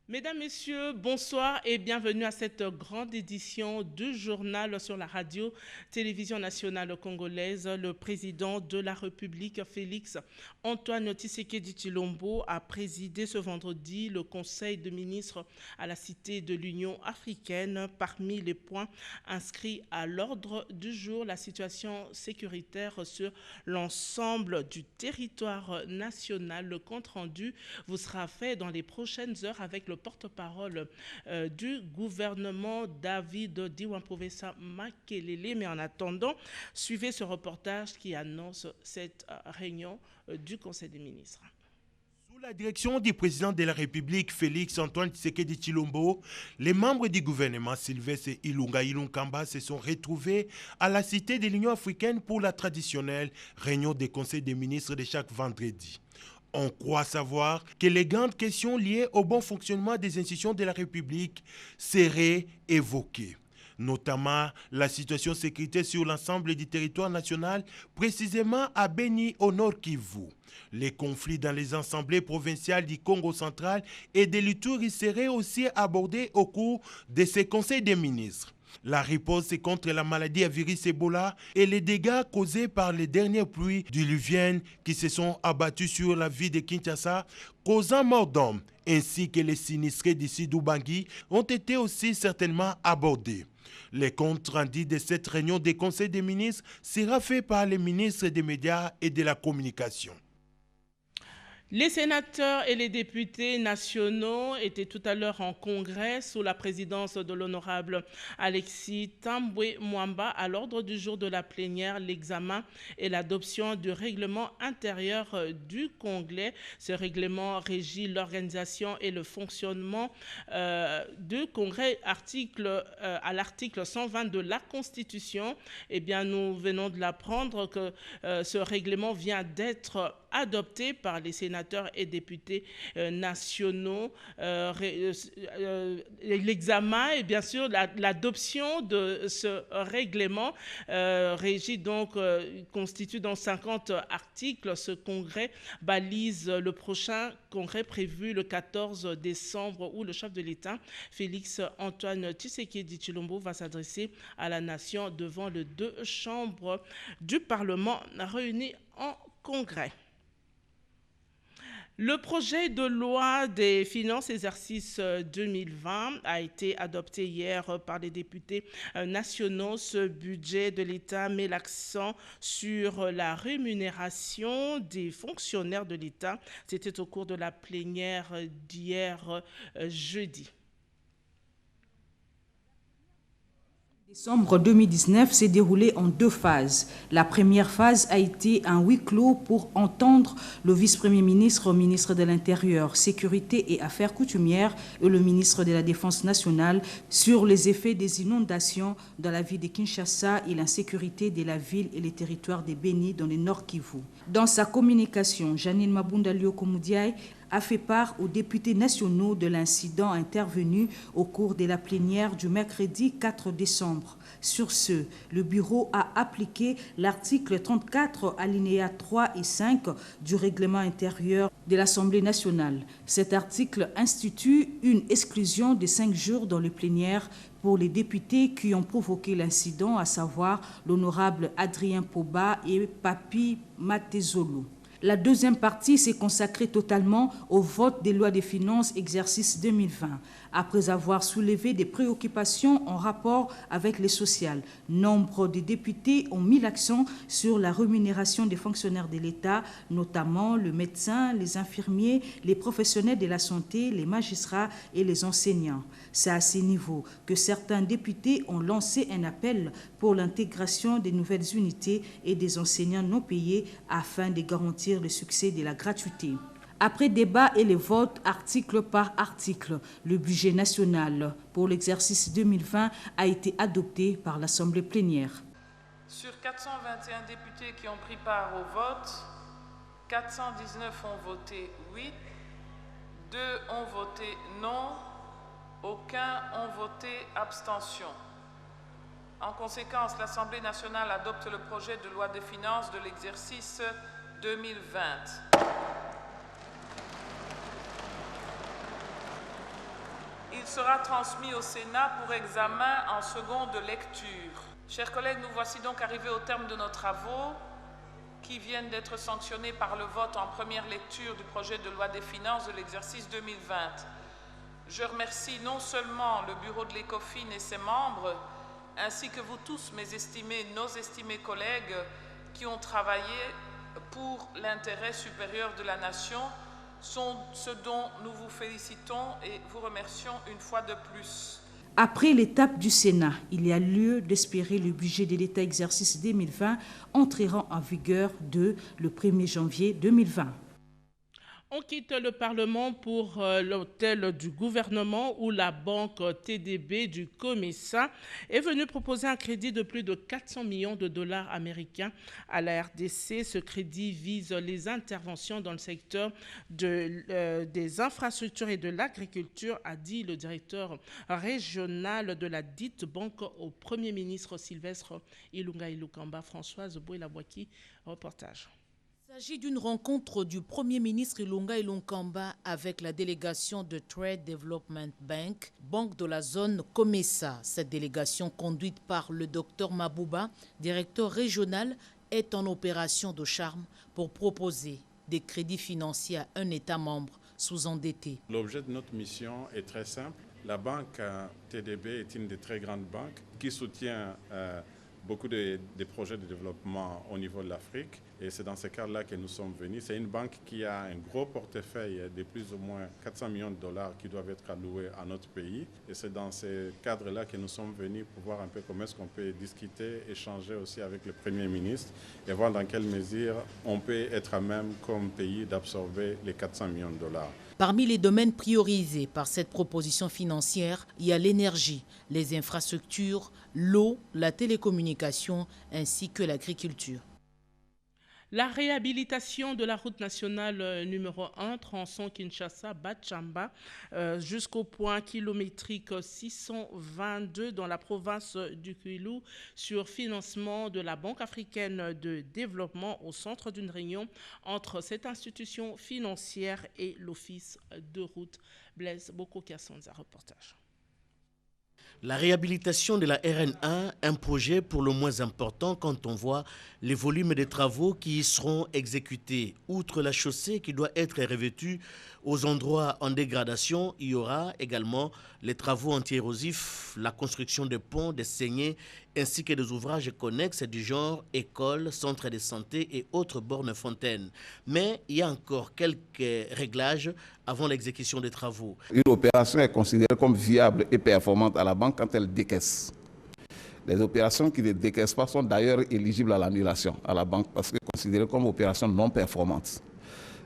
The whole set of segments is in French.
Mesdames, Messieurs, bonsoir et bienvenue à cette grande édition du journal sur la radio-télévision nationale congolaise. Le président de la République, Félix Antoine Tshisekedi Tshilombo, a présidé ce vendredi le Conseil de ministres à la Cité de l'Union africaine. Parmi les points inscrits à l'ordre du jour, la situation sécuritaire sur l'ensemble du territoire national. Le compte-rendu vous sera fait dans les prochaines heures avec le porte-parole du gouvernement, David Diwampovesa Makelele. Mais en attendant, suivez ce reportage qui annonce cette réunion du Conseil des ministres. Sous la direction du président de la République, Félix Antoine Tshisekedi Tshilombo, les membres du gouvernement Sylvestre Ilunga Ilunkamba se sont retrouvés à la Cité de l'Union africaine pour la traditionnelle réunion des conseils des ministres de chaque vendredi. On croit savoir que les grandes questions liées au bon fonctionnement des institutions de la République seraient évoquées, notamment la situation sécuritaire sur l'ensemble du territoire national, précisément à Beni au Nord Kivu. Les conflits dans les assemblées provinciales du Congo central et de l'Ituri seraient aussi abordés au cours de ces conseils des ministres. La riposte contre la maladie à virus Ebola et les dégâts causés par les dernières pluies diluviennes qui se sont abattues sur la ville de Kinshasa, causant mort d'hommes, ainsi que les sinistrés d'ici d'Ubangi, ont été aussi certainement abordés. Les comptes rendus de cette réunion des conseils des ministres sera fait par les ministres des médias et de la communication. Les sénateurs et les députés nationaux étaient tout à l'heure en congrès sous la présidence de l'honorable Alexis Tambwe Mwamba. À l'ordre du jour de la plénière, l'examen et l'adoption du règlement intérieur du Congrès. Ce règlement régit l'organisation et le fonctionnement du Congrès à l'article 120 de la Constitution. Eh bien, nous venons de l'apprendre que ce règlement vient d'être adopté par les sénateurs et députés nationaux. L'examen et bien sûr l'adoption de ce règlement constitue dans 50 articles. Ce congrès balise le prochain congrès prévu le 14 décembre où le chef de l'État, Félix Antoine Tshisekedi Tshilombo, va s'adresser à la nation devant les deux chambres du Parlement réunies en congrès. Le projet de loi des finances exercice 2020 a été adopté hier par les députés nationaux. Ce budget de l'État met l'accent sur la rémunération des fonctionnaires de l'État. C'était au cours de la plénière d'hier jeudi. Décembre 2019 s'est déroulé en deux phases. La première phase a été un huis clos pour entendre le vice-premier ministre, ministre de l'Intérieur, Sécurité et Affaires coutumières et le ministre de la Défense nationale sur les effets des inondations dans la ville de Kinshasa et l'insécurité de la ville et les territoires de Beni dans le Nord Kivu. Dans sa communication, Janine Mabunda Lyokomoudiaï a fait part aux députés nationaux de l'incident intervenu au cours de la plénière du mercredi 4 décembre. Sur ce, le bureau a appliqué l'article 34 alinéa 3 et 5 du règlement intérieur de l'Assemblée nationale. Cet article institue une exclusion de 5 jours dans les plénières pour les députés qui ont provoqué l'incident, à savoir l'honorable Adrien Poba et Papi Matezolo. La deuxième partie s'est consacrée totalement au vote des lois des finances exercice 2020. Après avoir soulevé des préoccupations en rapport avec les sociales, nombre de députés ont mis l'accent sur la rémunération des fonctionnaires de l'État, notamment le médecin, les infirmiers, les professionnels de la santé, les magistrats et les enseignants. C'est à ces niveaux que certains députés ont lancé un appel pour l'intégration des nouvelles unités et des enseignants non payés afin de garantir le succès de la gratuité. Après débat et les votes article par article, le budget national pour l'exercice 2020 a été adopté par l'Assemblée plénière. Sur 421 députés qui ont pris part au vote, 419 ont voté oui, 2 ont voté non, aucun ont voté abstention. En conséquence, l'Assemblée nationale adopte le projet de loi de finances de l'exercice 2020. Il sera transmis au Sénat pour examen en seconde lecture. Chers collègues, nous voici donc arrivés au terme de nos travaux qui viennent d'être sanctionnés par le vote en première lecture du projet de loi des finances de l'exercice 2020. Je remercie non seulement le bureau de l'ECOFIN et ses membres, ainsi que vous tous, nos estimés collègues, qui ont travaillé pour l'intérêt supérieur de la nation, sont ce dont nous vous félicitons et vous remercions une fois de plus. Après l'étape du Sénat, il y a lieu d'espérer le budget de l'État exercice 2020 entrera en vigueur le 1er janvier 2020. On quitte le Parlement pour l'hôtel du gouvernement où la banque TDB du COMESA est venue proposer un crédit de plus de 400 millions de dollars américains à la RDC. Ce crédit vise les interventions dans le secteur des infrastructures et de l'agriculture, a dit le directeur régional de la dite banque au Premier ministre Sylvestre Ilunga Ilukamba. Françoise Boué-Labouaki, reportage. Il s'agit d'une rencontre du Premier ministre Ilunga Ilunkamba avec la délégation de Trade Development Bank, banque de la zone COMESA. Cette délégation, conduite par le Dr Mabouba, directeur régional, est en opération de charme pour proposer des crédits financiers à un État membre sous-endetté. L'objet de notre mission est très simple. La banque TDB est une des très grandes banques qui soutient beaucoup de projets de développement au niveau de l'Afrique. Et c'est dans ce cadre-là que nous sommes venus. C'est une banque qui a un gros portefeuille de plus ou moins 400 millions de dollars qui doivent être alloués à notre pays. Et c'est dans ce cadre-là que nous sommes venus pour voir un peu comment est-ce qu'on peut discuter, échanger aussi avec le Premier ministre et voir dans quelle mesure on peut être à même comme pays d'absorber les 400 millions de dollars. Parmi les domaines priorisés par cette proposition financière, il y a l'énergie, les infrastructures, l'eau, la télécommunication ainsi que l'agriculture. La réhabilitation de la route nationale numéro 1, tronçon Kinshasa-Bachamba, jusqu'au point kilométrique 622 dans la province du Kwilu, sur financement de la Banque africaine de développement au centre d'une réunion entre cette institution financière et l'Office de route. Blaise Boko-Kassonza, reportage. La réhabilitation de la RN1, un projet pour le moins important quand on voit les volumes de travaux qui y seront exécutés. Outre la chaussée qui doit être revêtue aux endroits en dégradation, il y aura également les travaux anti-érosifs, la construction de ponts, des saignées, ainsi que des ouvrages connexes du genre écoles, centres de santé et autres bornes fontaines. Mais il y a encore quelques réglages avant l'exécution des travaux. Une opération est considérée comme viable et performante à la banque quand elle décaisse. Les opérations qui ne décaissent pas sont d'ailleurs éligibles à l'annulation à la banque parce qu'elles sont considérées comme opérations non performantes.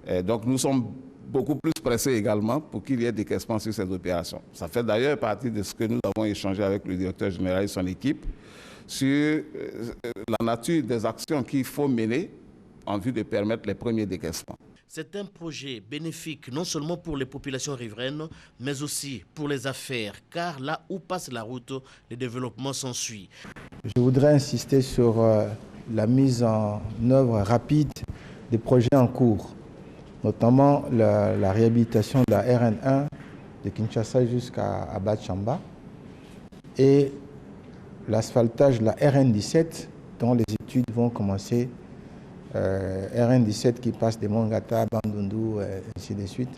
Et donc nous sommes beaucoup plus pressés également pour qu'il y ait décaissement sur ces opérations. Ça fait d'ailleurs partie de ce que nous avons échangé avec le directeur général et son équipe sur la nature des actions qu'il faut mener en vue de permettre les premiers décaissements. C'est un projet bénéfique non seulement pour les populations riveraines, mais aussi pour les affaires, car là où passe la route, le développement s'ensuit. Je voudrais insister sur la mise en œuvre rapide des projets en cours, notamment la réhabilitation de la RN1 de Kinshasa jusqu'à Bachamba et l'asphaltage de la RN17 dont les études vont commencer. RN17 qui passe de Mongata à Bandundu, ainsi de suite.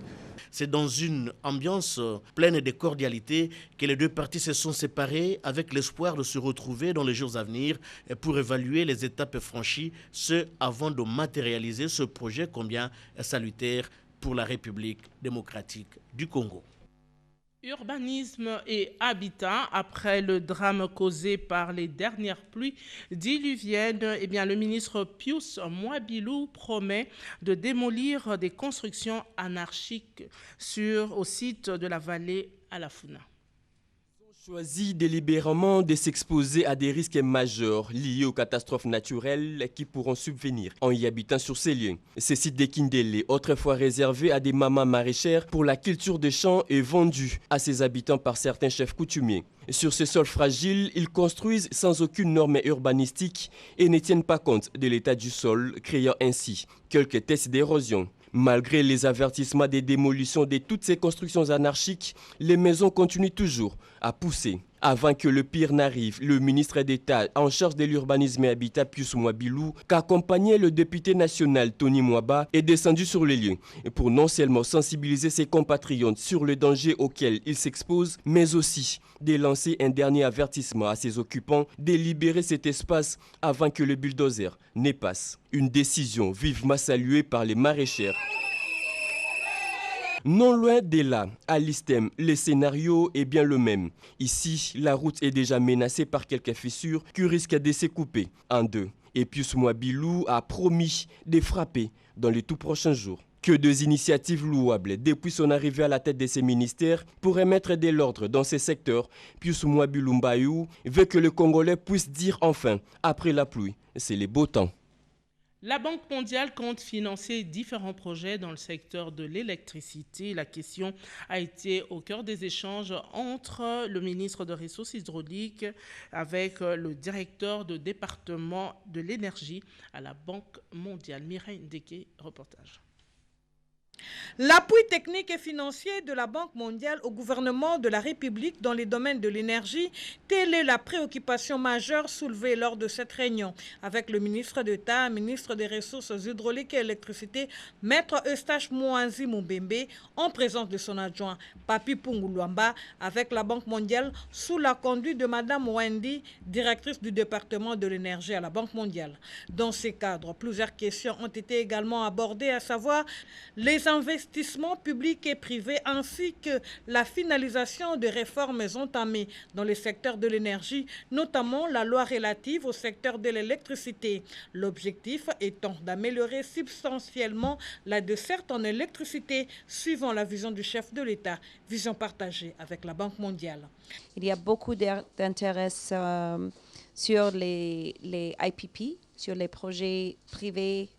C'est dans une ambiance pleine de cordialité que les deux parties se sont séparées avec l'espoir de se retrouver dans les jours à venir pour évaluer les étapes franchies, ce avant de matérialiser ce projet combien salutaire pour la République démocratique du Congo. Urbanisme et habitat, après le drame causé par les dernières pluies diluviennes, le ministre Pius Mwabilou promet de démolir des constructions anarchiques au site de la vallée Alafuna. Choisi délibérément de s'exposer à des risques majeurs liés aux catastrophes naturelles qui pourront subvenir en y habitant sur ces lieux. Ce site de Kindélé, autrefois réservé à des mamans maraîchères pour la culture des champs, est vendu à ses habitants par certains chefs coutumiers. Sur ce sol fragile, ils construisent sans aucune norme urbanistique et ne tiennent pas compte de l'état du sol, créant ainsi quelques tests d'érosion. Malgré les avertissements des démolitions de toutes ces constructions anarchiques, les maisons continuent toujours à pousser. Avant que le pire n'arrive, le ministre d'État en charge de l'urbanisme et habitat Pius Mwabilou, qu'accompagnait le député national Tony Mwaba, est descendu sur les lieux pour non seulement sensibiliser ses compatriotes sur le danger auquel ils s'exposent, mais aussi de lancer un dernier avertissement à ses occupants de libérer cet espace avant que le bulldozer ne passe. Une décision vivement saluée par les maraîchères. Non loin de là, à l'ISTEM, le scénario est bien le même. Ici, la route est déjà menacée par quelques fissures qui risquent de se couper en deux. Et Pius Mwabilou a promis de frapper dans les tout prochains jours. Que deux initiatives louables depuis son arrivée à la tête de ces ministères pourraient mettre de l'ordre dans ces secteurs. Pius Mwabilou Mbayou veut que le Congolais puisse dire enfin, après la pluie, c'est le beau temps. La Banque mondiale compte financer différents projets dans le secteur de l'électricité. La question a été au cœur des échanges entre le ministre des Ressources hydrauliques avec le directeur de département de l'énergie à la Banque mondiale. Mireille Ndeke, reportage. L'appui technique et financier de la Banque mondiale au gouvernement de la République dans les domaines de l'énergie, telle est la préoccupation majeure soulevée lors de cette réunion avec le ministre d'État, ministre des Ressources hydrauliques et électricité, Maître Eustache Mwanzi Mumbembe, en présence de son adjoint Papi Punguluamba, avec la Banque mondiale sous la conduite de Madame Wendy, directrice du département de l'énergie à la Banque mondiale. Dans ces cadres, plusieurs questions ont été également abordées, à savoir les investissements publics et privés ainsi que la finalisation des réformes entamées dans le secteur de l'énergie, notamment la loi relative au secteur de l'électricité. L'objectif étant d'améliorer substantiellement la desserte en électricité suivant la vision du chef de l'État, vision partagée avec la Banque mondiale. Il y a beaucoup d'intérêt sur les IPP, sur les projets privés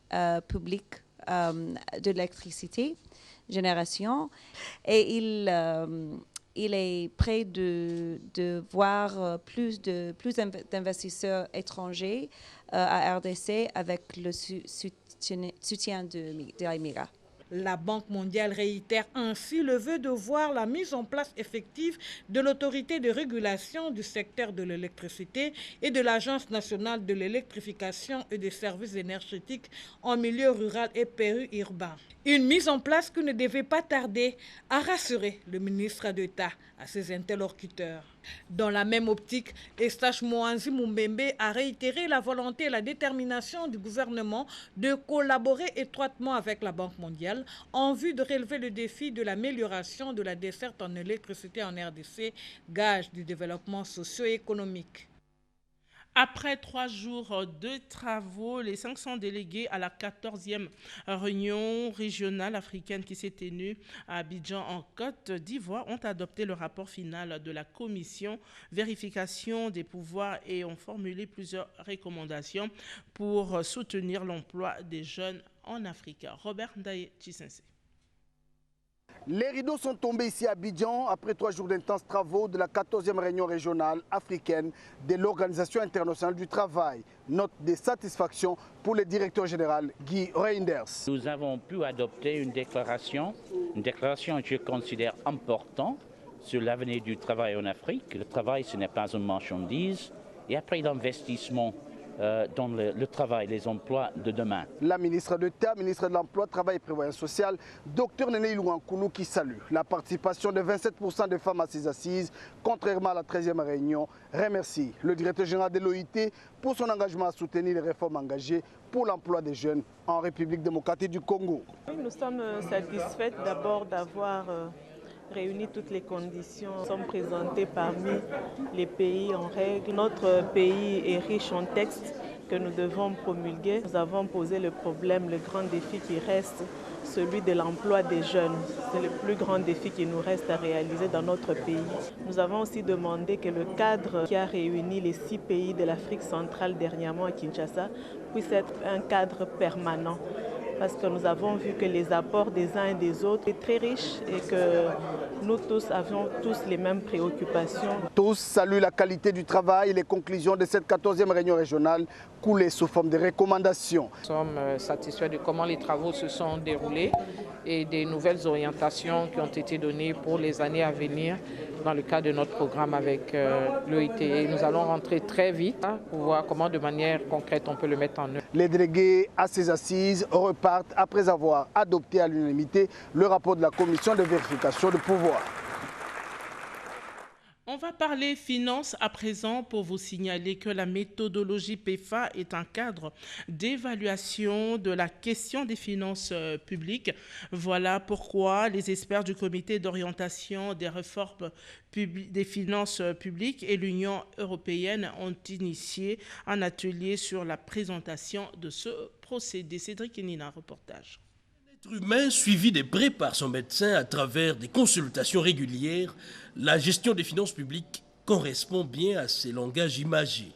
publics de l'électricité, génération, et il est prêt de voir plus d'investisseurs étrangers à RDC avec le soutien de l'AMIRA. La Banque mondiale réitère ainsi le vœu de voir la mise en place effective de l'autorité de régulation du secteur de l'électricité et de l'Agence nationale de l'électrification et des services énergétiques en milieu rural et périurbain. Une mise en place qui ne devait pas tarder à rassurer le ministre d'État à ses interlocuteurs. Dans la même optique, Eustache Mwanzi Mumbembe a réitéré la volonté et la détermination du gouvernement de collaborer étroitement avec la Banque mondiale en vue de relever le défi de l'amélioration de la desserte en électricité en RDC, gage du développement socio-économique. Après 3 jours de travaux, les 500 délégués à la 14e réunion régionale africaine qui s'est tenue à Abidjan en Côte d'Ivoire ont adopté le rapport final de la commission vérification des pouvoirs et ont formulé plusieurs recommandations pour soutenir l'emploi des jeunes en Afrique. Robert Ndaye Chisense. Les rideaux sont tombés ici à Abidjan après 3 jours d'intenses travaux de la 14e réunion régionale africaine de l'Organisation internationale du travail. Note de satisfaction pour le directeur général Guy Reinders. Nous avons pu adopter une déclaration que je considère importante sur l'avenir du travail en Afrique. Le travail, ce n'est pas une marchandise. Et après l'investissement dans le travail, les emplois de demain. La ministre d'État, ministre de l'Emploi, Travail et Prévoyance sociale, Dr Néné Ilouankoulou, qui salue la participation de 27% des femmes à ces assises, contrairement à la 13e réunion, remercie le directeur général de l'OIT pour son engagement à soutenir les réformes engagées pour l'emploi des jeunes en République démocratique du Congo. Nous sommes satisfaits d'abord d'avoir réunir toutes les conditions. Nous sommes présentés parmi les pays en règle. Notre pays est riche en textes que nous devons promulguer. Nous avons posé le problème, le grand défi qui reste, celui de l'emploi des jeunes. C'est le plus grand défi qui nous reste à réaliser dans notre pays. Nous avons aussi demandé que le cadre qui a réuni les 6 pays de l'Afrique centrale dernièrement à Kinshasa puisse être un cadre permanent. Parce que nous avons vu que les apports des uns et des autres sont très riches et que nous tous avions les mêmes préoccupations. Tous saluent la qualité du travail et les conclusions de cette 14e réunion régionale coulées sous forme de recommandations. Nous sommes satisfaits de comment les travaux se sont déroulés et des nouvelles orientations qui ont été données pour les années à venir dans le cadre de notre programme avec l'OIT. Nous allons rentrer très vite pour voir comment de manière concrète on peut le mettre en œuvre. Les délégués à ces assises repartent après avoir adopté à l'unanimité le rapport de la commission de vérification de pouvoir. On va parler finances à présent pour vous signaler que la méthodologie PEFA est un cadre d'évaluation de la question des finances publiques. Voilà pourquoi les experts du comité d'orientation des réformes des finances publiques et l'Union européenne ont initié un atelier sur la présentation de ce procédé. Cédric Nina, reportage. L'être humain suivi de près par son médecin à travers des consultations régulières, la gestion des finances publiques correspond bien à ces langages imagés.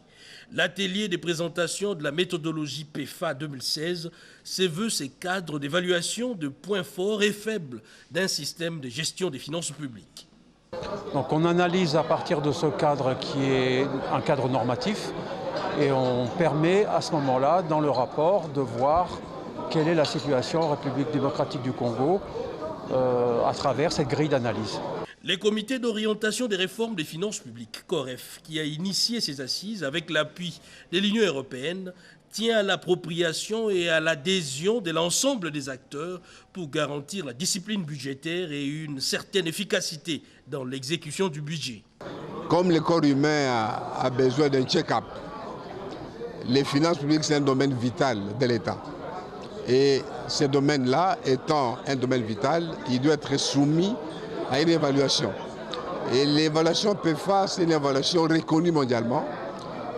L'atelier de présentation de la méthodologie PEFA 2016 se veut ces cadres d'évaluation de points forts et faibles d'un système de gestion des finances publiques. Donc on analyse à partir de ce cadre qui est un cadre normatif et on permet à ce moment-là, dans le rapport, de voir quelle est la situation en République démocratique du Congo à travers cette grille d'analyse. Le comité d'orientation des réformes des finances publiques, COREF, qui a initié ces assises avec l'appui de l'Union européenne, tient à l'appropriation et à l'adhésion de l'ensemble des acteurs pour garantir la discipline budgétaire et une certaine efficacité dans l'exécution du budget. Comme le corps humain a besoin d'un check-up, les finances publiques, c'est un domaine vital de l'État. Et ce domaine-là, étant un domaine vital, il doit être soumis à une évaluation. Et l'évaluation PEFA, c'est une évaluation reconnue mondialement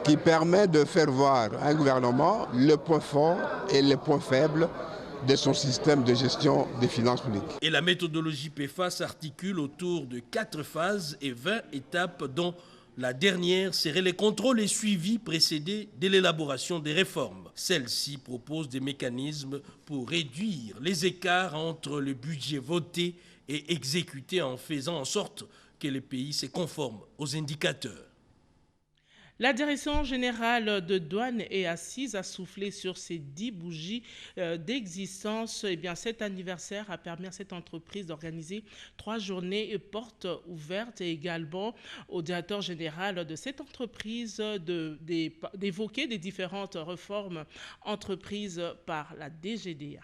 qui permet de faire voir à un gouvernement le point fort et les points faibles de son système de gestion des finances publiques. Et la méthodologie PEFA s'articule autour de 4 phases et 20 étapes dont la dernière serait les contrôles et suivis précédés de l'élaboration des réformes. Celle-ci propose des mécanismes pour réduire les écarts entre le budget voté et exécuté en faisant en sorte que les pays se conforment aux indicateurs. La direction générale de douane et assises a soufflé sur ses 10 bougies d'existence. Eh bien, cet anniversaire a permis à cette entreprise d'organiser 3 journées portes ouvertes et également au directeur général de cette entreprise d'évoquer des différentes réformes entreprises par la DGDA.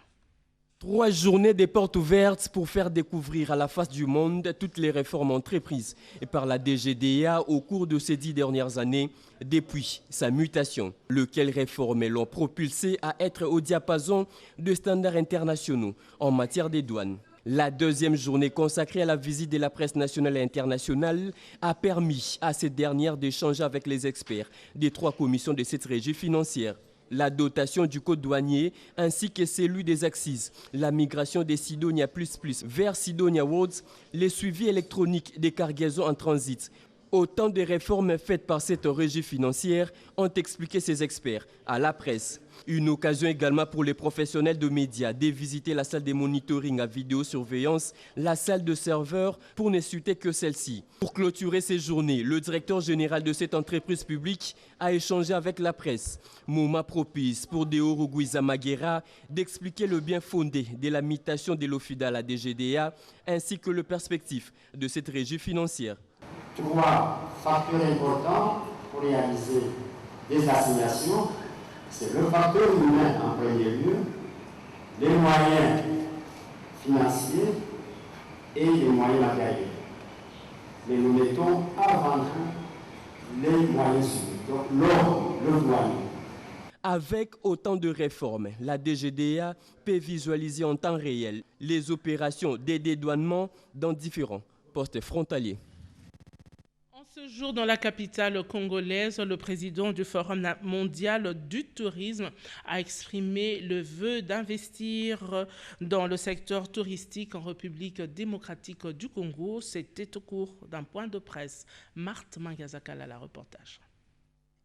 3 journées des portes ouvertes pour faire découvrir à la face du monde toutes les réformes entreprises par la DGDA au cours de ces 10 dernières années depuis sa mutation, lesquelles réformes l'ont propulsé à être au diapason de standards internationaux en matière des douanes. La deuxième journée consacrée à la visite de la presse nationale et internationale a permis à cette dernière d'échanger avec les experts des 3 commissions de cette régie financière. La dotation du code douanier ainsi que celui des axes, la migration des Sidonia++ vers Sidonia Worlds, les suivis électroniques des cargaisons en transit. Autant de réformes faites par cette régie financière ont expliqué ces experts à la presse. Une occasion également pour les professionnels de médias de visiter la salle de monitoring à vidéosurveillance, la salle de serveur pour ne citer que celle-ci. Pour clôturer ces journées, le directeur général de cette entreprise publique a échangé avec la presse. Moment propice pour Deoro Guizamaguera d'expliquer le bien fondé de la mutation de l'OFIDA à la DGDA ainsi que le perspective de cette régie financière. 3 facteurs importants pour réaliser des assignations. C'est le facteur humain en premier lieu, les moyens financiers et les moyens matériels. Mais nous mettons avant tout les moyens civils, donc l'ordre, le douanier. Avec autant de réformes, la DGDA peut visualiser en temps réel les opérations de dédouanement dans différents postes frontaliers. Ce jour, dans la capitale congolaise, le président du Forum mondial du tourisme a exprimé le vœu d'investir dans le secteur touristique en République démocratique du Congo. C'était au cours d'un point de presse. Marthe Mangazakala, la reportage.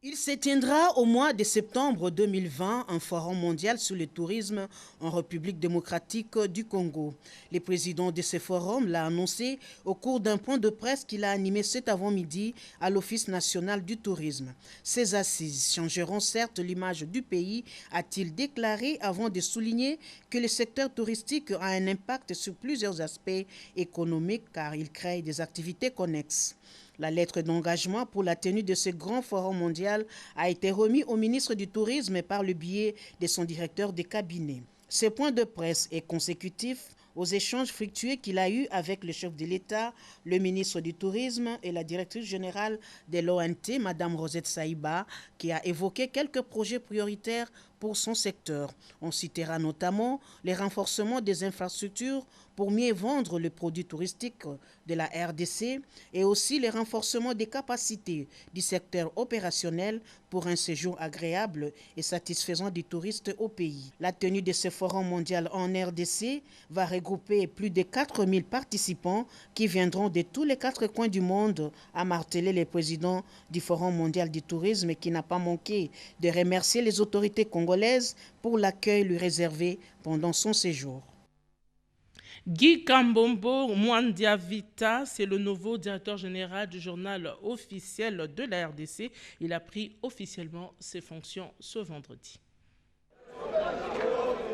Il se tiendra au mois de septembre 2020 un forum mondial sur le tourisme en République démocratique du Congo. Le président de ce forum l'a annoncé au cours d'un point de presse qu'il a animé cet avant-midi à l'Office national du tourisme. Ces assises changeront certes l'image du pays, a-t-il déclaré avant de souligner que le secteur touristique a un impact sur plusieurs aspects économiques car il crée des activités connexes. La lettre d'engagement pour la tenue de ce grand forum mondial a été remise au ministre du Tourisme par le biais de son directeur de cabinet. Ce point de presse est consécutif aux échanges fructueux qu'il a eus avec le chef de l'État, le ministre du Tourisme et la directrice générale de l'ONT, Mme Rosette Saïba, qui a évoqué quelques projets prioritaires pour son secteur. On citera notamment les renforcements des infrastructures pour mieux vendre les produits touristiques de la RDC et aussi les renforcements des capacités du secteur opérationnel pour un séjour agréable et satisfaisant des touristes au pays. La tenue de ce forum mondial en RDC va regrouper plus de 4000 participants qui viendront de tous les 4 coins du monde, a martelé le président du Forum mondial du tourisme qui n'a pas manqué de remercier les autorités congolaises pour l'accueil lui réservé pendant son séjour. Guy Kambombo Mwandiavita, c'est le nouveau directeur général du journal officiel de la RDC. Il a pris officiellement ses fonctions ce vendredi.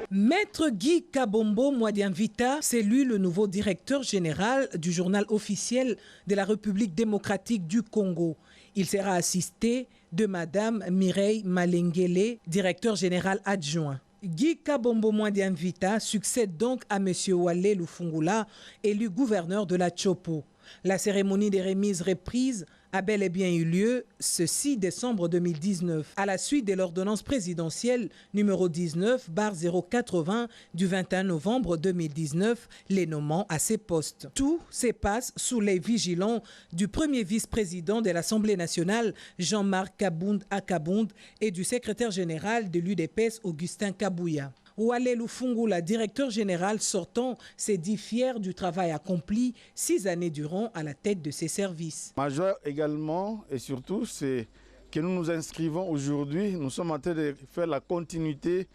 Maître Guy Kabombo Mwandiavita, c'est lui le nouveau directeur général du journal officiel de la République démocratique du Congo. Il sera assisté de Madame Mireille Malengele, directeur général adjoint. Guy Kabombo Mwandiavita succède donc à M. Wale Lufungula, élu gouverneur de la Chopo. La cérémonie des remises reprises a bel et bien eu lieu ce 6 décembre 2019, à la suite de l'ordonnance présidentielle numéro 19/080 du 21 novembre 2019, les nommant à ces postes. Tout se passe sous les vigilants du premier vice-président de l'Assemblée nationale, Jean-Marc Kabound Akabound, et du secrétaire général de l'UDPS, Augustin Kabouya. Wale Lufungula, directeur général sortant, s'est dit fier du travail accompli 6 années durant à la tête de ses services. Majeur également et surtout, c'est que nous nous inscrivons aujourd'hui, nous sommes en train de faire la continuité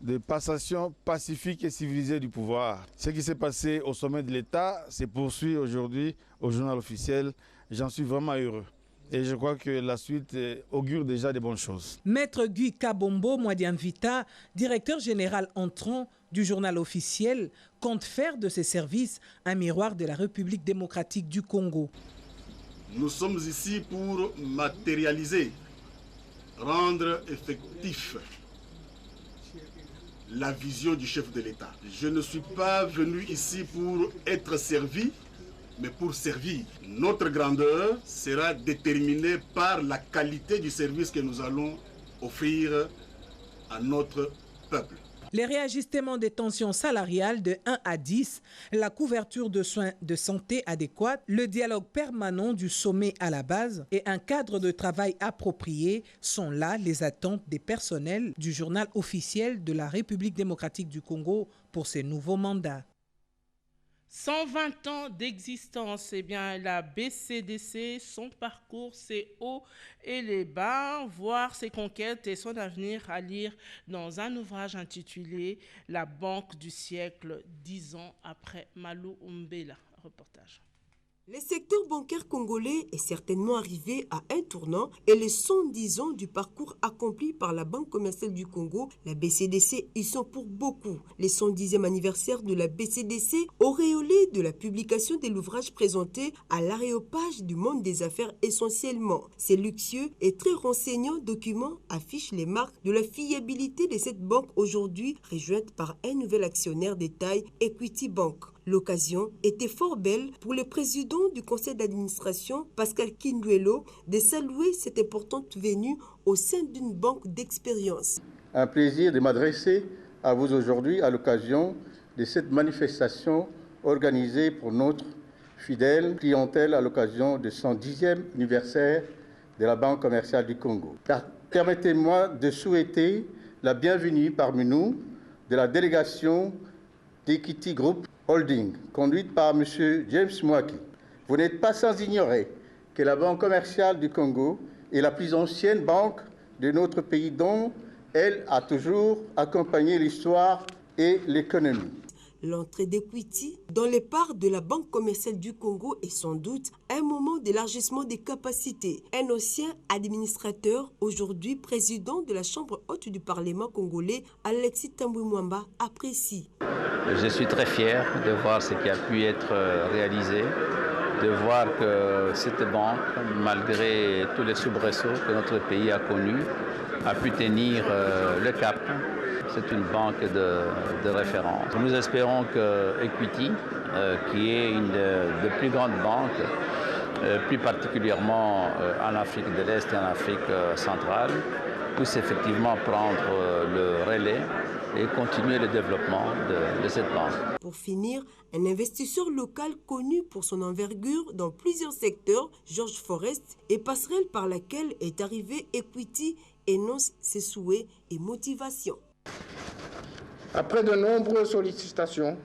de passation pacifique et civilisée du pouvoir. Ce qui s'est passé au sommet de l'État se poursuit aujourd'hui au journal officiel. J'en suis vraiment heureux. Et je crois que la suite augure déjà de bonnes choses. Maître Guy Kabombo Mwandiavita, directeur général entrant du journal officiel, compte faire de ses services un miroir de la République démocratique du Congo. Nous sommes ici pour matérialiser, rendre effectif la vision du chef de l'État. Je ne suis pas venu ici pour être servi, mais pour servir. Notre grandeur sera déterminée par la qualité du service que nous allons offrir à notre peuple. Les réajustements des tensions salariales de 1 à 10, la couverture de soins de santé adéquate, le dialogue permanent du sommet à la base et un cadre de travail approprié sont là les attentes des personnels du journal officiel de la République démocratique du Congo pour ces nouveaux mandats. 120 ans d'existence, eh bien la BCDC, son parcours, ses hauts et les bas, voir ses conquêtes et son avenir à lire dans un ouvrage intitulé « La banque du siècle, 10 ans après Malou Mbela ». Reportage. Le secteur bancaire congolais est certainement arrivé à un tournant et les 110 ans du parcours accompli par la Banque commerciale du Congo, la BCDC, y sont pour beaucoup. Les 110e anniversaire de la BCDC, auréolé de la publication de l'ouvrage présenté à l'aréopage du monde des affaires essentiellement. Ces luxueux et très renseignants documents affichent les marques de la fiabilité de cette banque aujourd'hui rejointe par un nouvel actionnaire de taille, Equity Bank. L'occasion était fort belle pour le président du conseil d'administration, Pascal Kinduelo, de saluer cette importante venue au sein d'une banque d'expérience. Un plaisir de m'adresser à vous aujourd'hui à l'occasion de cette manifestation organisée pour notre fidèle clientèle à l'occasion de son 10e anniversaire de la Banque commerciale du Congo. Permettez-moi de souhaiter la bienvenue parmi nous de la délégation d'Equity Group Holding, conduite par M. James Mwaki. Vous n'êtes pas sans ignorer que la Banque commerciale du Congo est la plus ancienne banque de notre pays dont elle a toujours accompagné l'histoire et l'économie. L'entrée d'Equity dans les parts de la Banque commerciale du Congo est sans doute un moment d'élargissement des capacités. Un ancien administrateur, aujourd'hui président de la Chambre haute du Parlement congolais, Alexis Tambouimwamba, apprécie. Je suis très fier de voir ce qui a pu être réalisé, de voir que cette banque, malgré tous les soubresauts que notre pays a connus, a pu tenir le cap. C'est une banque de référence. Nous espérons que Equity, qui est une des plus grandes banques, plus particulièrement en Afrique de l'Est et en Afrique centrale, puisse effectivement prendre le relais et continuer le développement de cette banque. Pour finir, un investisseur local connu pour son envergure dans plusieurs secteurs, Georges Forest, et passerelle par laquelle est arrivé Equity, énonce ses souhaits et motivations. Après de nombreuses sollicitations,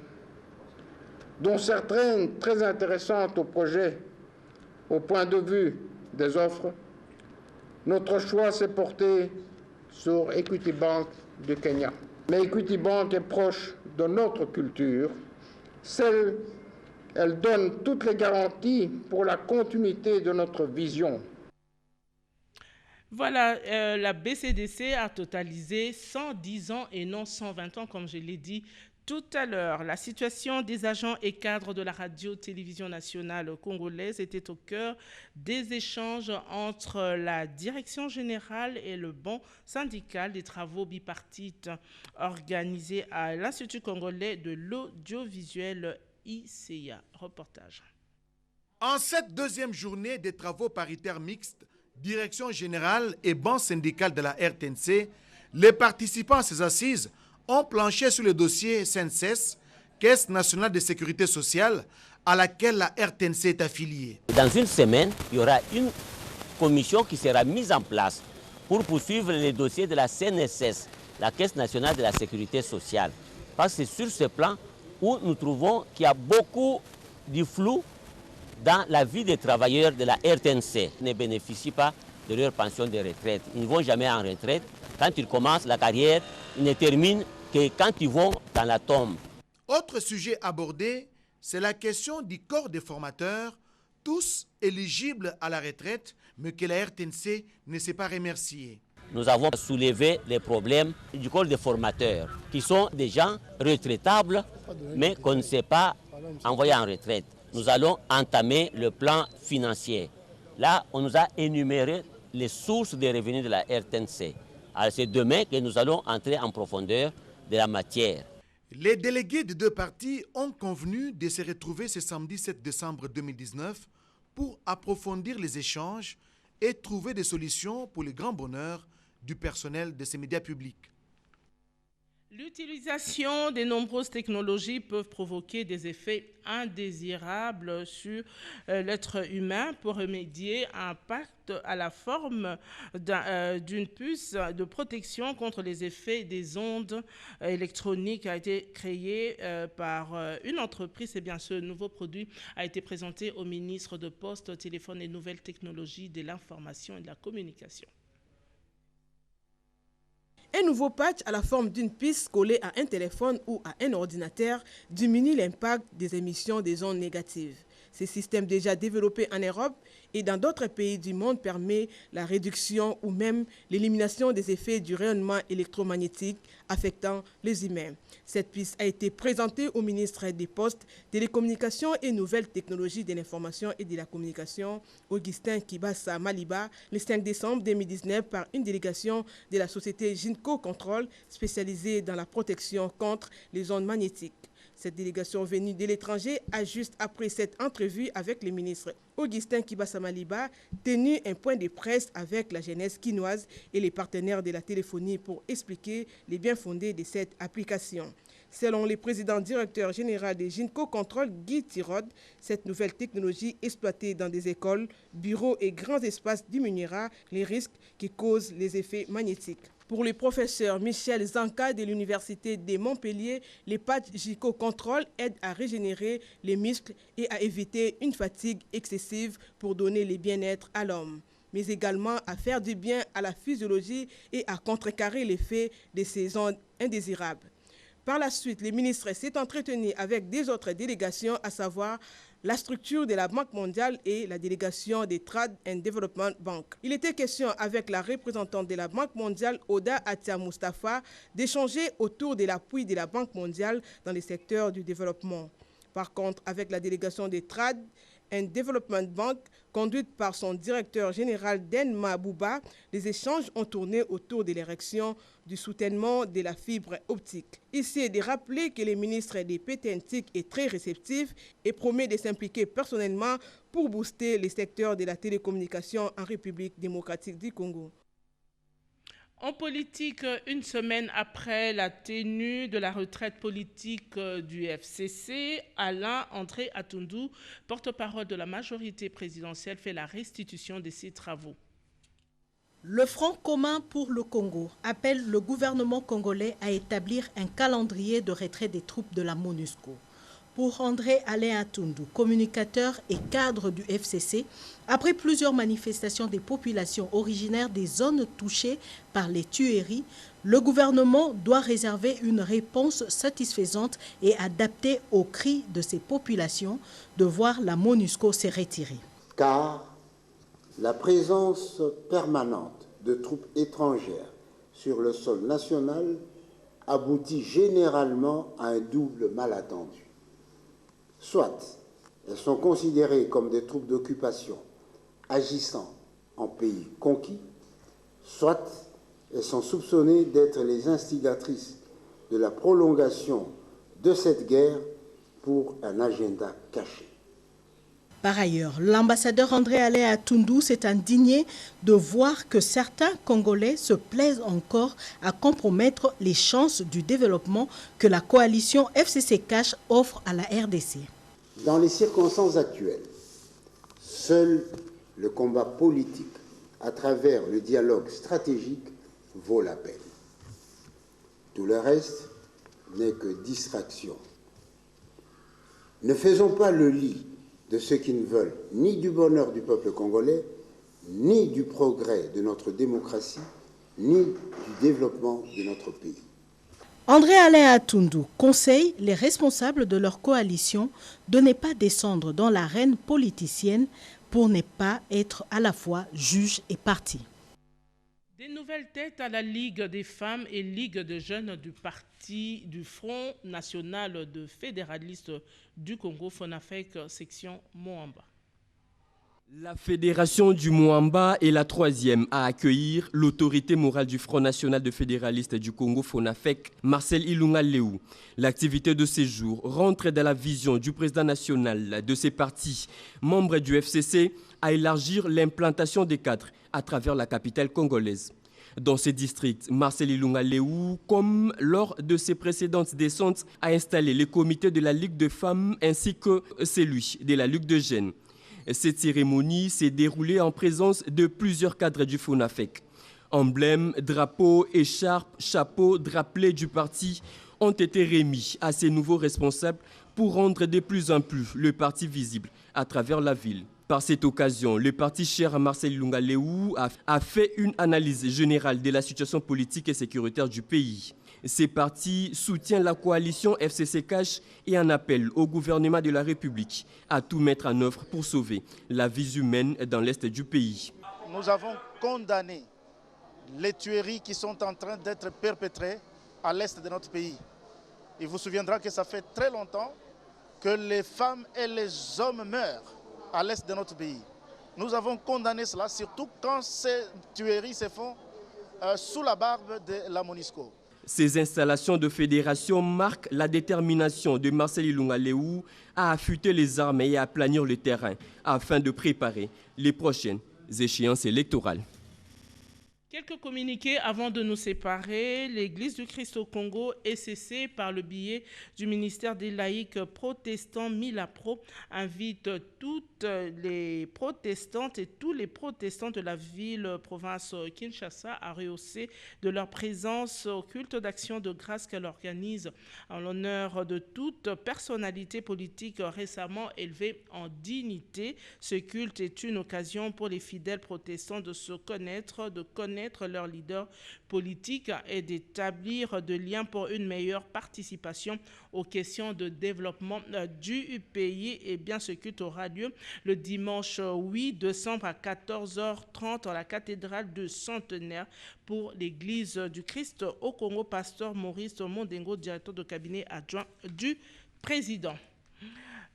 dont certaines très intéressantes au projet, au point de vue des offres, notre choix s'est porté sur Equity Bank du Kenya. Mais Equity Bank est proche de notre culture. Elle donne toutes les garanties pour la continuité de notre vision. Voilà, la BCDC a totalisé 110 ans et non 120 ans, comme je l'ai dit tout à l'heure. La situation des agents et cadres de la radio-télévision nationale congolaise était au cœur des échanges entre la direction générale et le banc syndical des travaux bipartites organisés à l'Institut congolais de l'audiovisuel ICA. Reportage. En cette deuxième journée des travaux paritaires mixtes, Direction générale et banque syndicale de la RTNC, les participants à ces assises ont planché sur le dossier SNCS, Caisse nationale de sécurité sociale, à laquelle la RTNC est affiliée. Dans une semaine, il y aura une commission qui sera mise en place pour poursuivre les dossiers de la CNSS, la Caisse nationale de la sécurité sociale. Parce que c'est sur ce plan où nous trouvons qu'il y a beaucoup de flou dans la vie des travailleurs de la RTNC. Ils ne bénéficient pas de leur pension de retraite. Ils ne vont jamais en retraite. Quand ils commencent la carrière, ils ne terminent que quand ils vont dans la tombe. Autre sujet abordé, c'est la question du corps des formateurs, tous éligibles à la retraite, mais que la RTNC ne s'est pas remerciée. Nous avons soulevé les problèmes du corps des formateurs, qui sont des gens retraitables, mais qu'on ne sait pas envoyer en retraite. Nous allons entamer le plan financier. Là, on nous a énuméré les sources des revenus de la RTNC. Alors c'est demain que nous allons entrer en profondeur de la matière. Les délégués des deux partis ont convenu de se retrouver ce samedi 7 décembre 2019 pour approfondir les échanges et trouver des solutions pour le grand bonheur du personnel de ces médias publics. L'utilisation des nombreuses technologies peut provoquer des effets indésirables sur l'être humain. Pour remédier à un pacte à la forme d'une puce de protection contre les effets des ondes électroniques a été créé par une entreprise. Et bien, ce nouveau produit a été présenté au ministre de Poste, Téléphone et Nouvelles Technologies de l'Information et de la Communication. Un nouveau patch à la forme d'une puce collée à un téléphone ou à un ordinateur diminue l'impact des émissions des ondes négatives. Ce système déjà développé en Europe et dans d'autres pays du monde permet la réduction ou même l'élimination des effets du rayonnement électromagnétique affectant les humains. Cette puce a été présentée au ministre des Postes, Télécommunications et Nouvelles Technologies de l'Information et de la Communication, Augustin Kibasa Maliba, le 5 décembre 2019 par une délégation de la société Ginko Control spécialisée dans la protection contre les ondes magnétiques. Cette délégation venue de l'étranger a juste après cette entrevue avec le ministre Augustin Kibasa Maliba tenu un point de presse avec la jeunesse quinoise et les partenaires de la téléphonie pour expliquer les biens fondés de cette application. Selon le président directeur général de Ginko Control, Guy Tirod, cette nouvelle technologie exploitée dans des écoles, bureaux et grands espaces diminuera les risques qui causent les effets magnétiques. Pour le professeur Michel Zanka de l'Université de Montpellier, les patchs Ginko Control aident à régénérer les muscles et à éviter une fatigue excessive pour donner le bien-être à l'homme. mais également à faire du bien à la physiologie et à contrecarrer l'effet des saisons indésirables. Par la suite, le ministre s'est entretenu avec des autres délégations, à savoir la structure de la Banque mondiale et la délégation des Trade and Development Bank. Il était question avec la représentante de la Banque mondiale, Oda Atia Mustafa, d'échanger autour de l'appui de la Banque mondiale dans les secteurs du développement. Par contre, avec la délégation des Trade and Development Bank, conduite par son directeur général Denma Bouba, les échanges ont tourné autour de l'érection du soutènement de la fibre optique. Ici est de rappeler que le ministre des PTNTIC est très réceptif et promet de s'impliquer personnellement pour booster les secteurs de la télécommunication en République démocratique du Congo. En politique, une semaine après la tenue de la retraite politique du FCC, Alain André Atundu, porte-parole de la majorité présidentielle, fait la restitution de ses travaux. Le Front commun pour le Congo appelle le gouvernement congolais à établir un calendrier de retrait des troupes de la MONUSCO. Pour André Alain Atundu, communicateur et cadre du FCC, après plusieurs manifestations des populations originaires des zones touchées par les tueries, le gouvernement doit réserver une réponse satisfaisante et adaptée aux cris de ces populations de voir la MONUSCO se retirer. Car la présence permanente de troupes étrangères sur le sol national aboutit généralement à un double malentendu. Soit elles sont considérées comme des troupes d'occupation agissant en pays conquis, soit elles sont soupçonnées d'être les instigatrices de la prolongation de cette guerre pour un agenda caché. Par ailleurs, l'ambassadeur André Alain Atundu s'est indigné de voir que certains Congolais se plaisent encore à compromettre les chances du développement que la coalition FCC Cash offre à la RDC. Dans les circonstances actuelles, seul le combat politique à travers le dialogue stratégique vaut la peine. Tout le reste n'est que distraction. Ne faisons pas le lit de ceux qui ne veulent ni du bonheur du peuple congolais, ni du progrès de notre démocratie, ni du développement de notre pays. André Alain Atundu conseille les responsables de leur coalition de ne pas descendre dans l'arène politicienne pour ne pas être à la fois juge et parti. Des nouvelles têtes à la Ligue des femmes et Ligue de jeunes du parti du Front national de fédéralistes du Congo, FONAFEC, section Moamba. La fédération du Moamba est la troisième à accueillir l'autorité morale du Front national de fédéralistes du Congo, FONAFEC, Marcel Ilunga Leou. L'activité de séjour rentre dans la vision du président national de ces partis, membres du FCC, à élargir l'implantation des cadres à travers la capitale congolaise. Dans ces districts, Marcel Ilunga Leou, comme lors de ses précédentes descentes, a installé les comités de la Ligue de femmes ainsi que celui de la Ligue de jeunes. Cette cérémonie s'est déroulée en présence de plusieurs cadres du FONAFEC. Emblèmes, drapeaux, écharpes, chapeaux, drapelets du parti ont été remis à ces nouveaux responsables pour rendre de plus en plus le parti visible à travers la ville. Par cette occasion, le parti cher à Marcel Ilunga Leou a fait une analyse générale de la situation politique et sécuritaire du pays. Ces partis soutiennent la coalition FCC Cash et en appellent au gouvernement de la République à tout mettre en œuvre pour sauver la vie humaine dans l'est du pays. Nous avons condamné les tueries qui sont en train d'être perpétrées à l'est de notre pays. Il vous souviendra que ça fait très longtemps que les femmes et les hommes meurent à l'est de notre pays. Nous avons condamné cela, surtout quand ces tueries se font sous la barbe de la MONUSCO. Ces installations de fédération marquent la détermination de Marcel Ilunga Leou à affûter les armes et à planir le terrain afin de préparer les prochaines échéances électorales. Quelques communiqués avant de nous séparer. L'Église du Christ au Congo, ECC, par le biais du ministère des laïcs protestants Milapro, invite toutes les protestantes et tous les protestants de la ville-province Kinshasa à rehausser de leur présence au culte d'action de grâce qu'elle organise en l'honneur de toute personnalité politique récemment élevée en dignité. Ce culte est une occasion pour les fidèles protestants de se connaître, de connaître leurs leaders politiques et d'établir des liens pour une meilleure participation aux questions de développement du pays. Et bien, ce culte aura lieu le dimanche 8 décembre à 14h30 dans la cathédrale de Centenaire pour l'Église du Christ au Congo. Pasteur Maurice Mondengo, directeur de cabinet adjoint du président.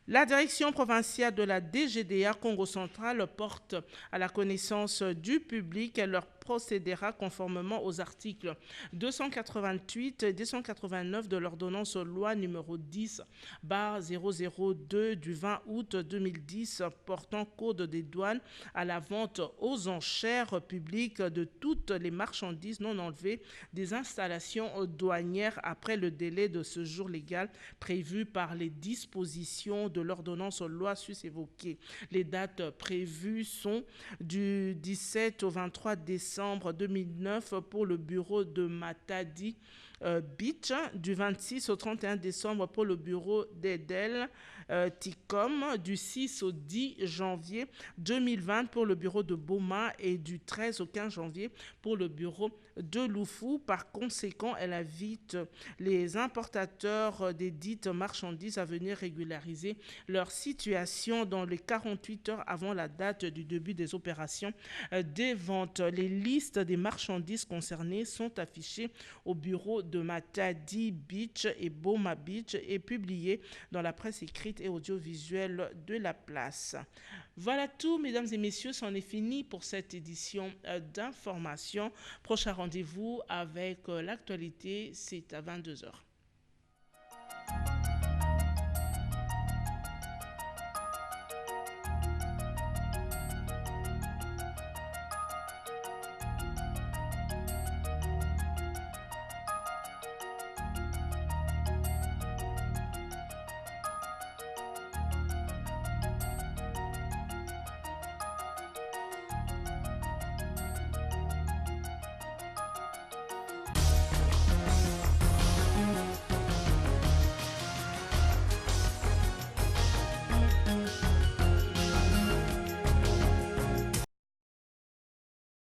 La direction provinciale de la DGDA Congo Central porte à la connaissance du public. Elle leur procédera conformément aux articles 288 et 289 de l'ordonnance loi numéro 10/002 du 20 août 2010 portant code des douanes à la vente aux enchères publiques de toutes les marchandises non enlevées des installations douanières après le délai de séjour légal prévu par les dispositions de l'ordonnance loi sus-évoquée. Les dates prévues sont du 17 au 23 décembre 2009 pour le bureau de Matadi Beach, du 26 au 31 décembre pour le bureau d'Edel Ticom, du 6 au 10 janvier 2020 pour le bureau de Boma et du 13 au 15 janvier pour le bureau de Loufou. Par conséquent, elle invite les importateurs des dites marchandises à venir régulariser leur situation dans les 48 heures avant la date du début des opérations des ventes. Les listes des marchandises concernées sont affichées au bureau de Matadi Beach et Boma Beach et publiées dans la presse écrite et audiovisuelle de la place. Voilà tout, mesdames et messieurs, c'en est fini pour cette édition d'information. Prochain rendez-vous avec l'actualité, c'est à 22h.